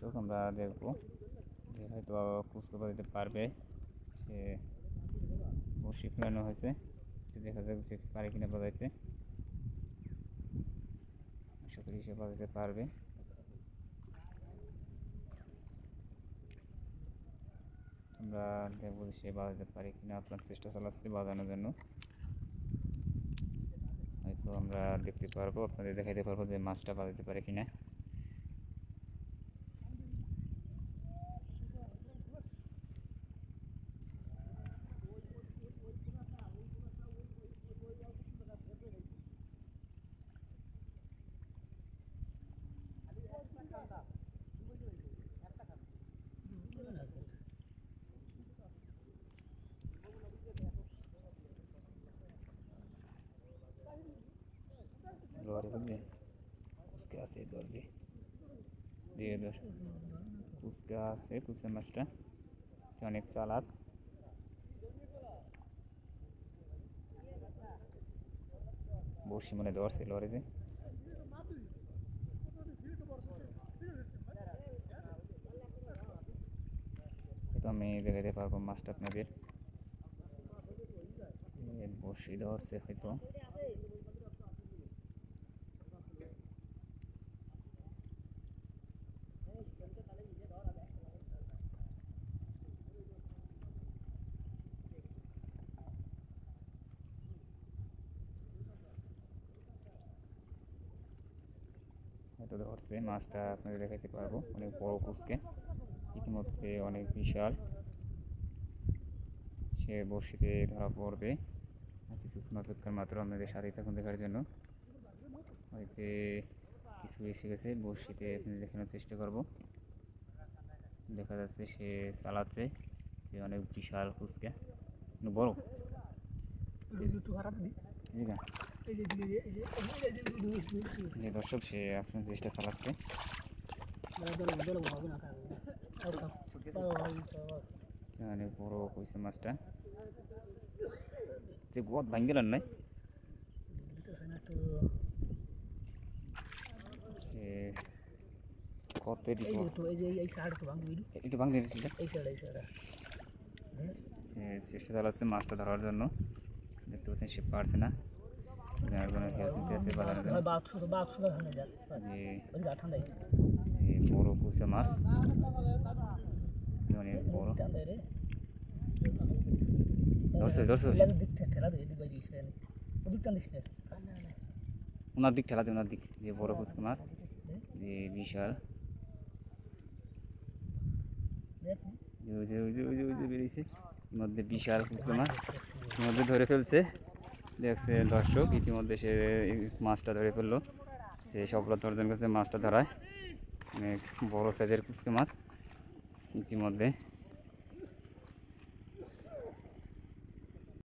দর্শক আমরা দেখব যে হয়তো কুচকে বাজাতে পারবে, সে বড়শি ফেলানো হয়েছে, দেখা যাক যে পারে কিনা বাজাইতে। আশা করি সে বাজাতে পারবে। আমরা দেখবো সে বাজাতে পারে কিনা, আপনার চেষ্টা চালাচ্ছি বাজানোর জন্য। হয়তো আমরা দেখতে পারবো, আপনাদের দেখাইতে পারবো যে মাছটা বাজাতে পারে কিনা। কুচকা আছে ধরবে, কুচকা আছে, কুচকা মাছটা অনেক চালাক। বড়শি মনে ধরছে লরে যে, হয়তো আমি দেখাতে পারবো মাছটা আপনাদের। বড়শি ধরছে হয়তো, হয়তো ধরছে মাছটা, আপনাদের দেখাতে পারবো। অনেক বড় কুচকে, ইতিমধ্যে অনেক বিশাল। সে বড়শিতে ধরা পড়বে, কিছুক্ষণ অপেক্ষার মাত্র। আপনাদের সাথে থাকুন দেখার জন্য। হয়তো কিছু এসে গেছে বড়শিতে, আপনাদের দেখানোর চেষ্টা করব। দেখা যাচ্ছে সে চালাচ্ছে, সে অনেক বিশাল কুচকে, বড়। দর্শক সে আপনার চেষ্টা চালাচ্ছে, অনেক বড় হয়েছে মাছটা, যে গোয়াত ভাঙ গেলেন নাই। কত একটু ভাঙ চেষ্টা চালাচ্ছে মাছটা ধরার জন্য। দেখতে পাচ্ছেন সে পারছে না, হেল্প নিতে আছে বাজারের জন্য। বড় কুচা মাছ, অনেক বড়। ওনার দিক ঠেলাতে, ওনার দিক, যে বড় কুচকা মাছ, যে বিশাল। বেরিয়েছে মধ্যে বিশাল কুচকা মাছ, মধ্যে ধরে ফেলছে। দেখছে দর্শক, ইতিমধ্যে সে মাছটা ধরে ফেললো। সে সফলতা অর্জন করছে মাছটা ধরায়। অনেক বড় সাইজের কুচকা মাছ ইতিমধ্যে।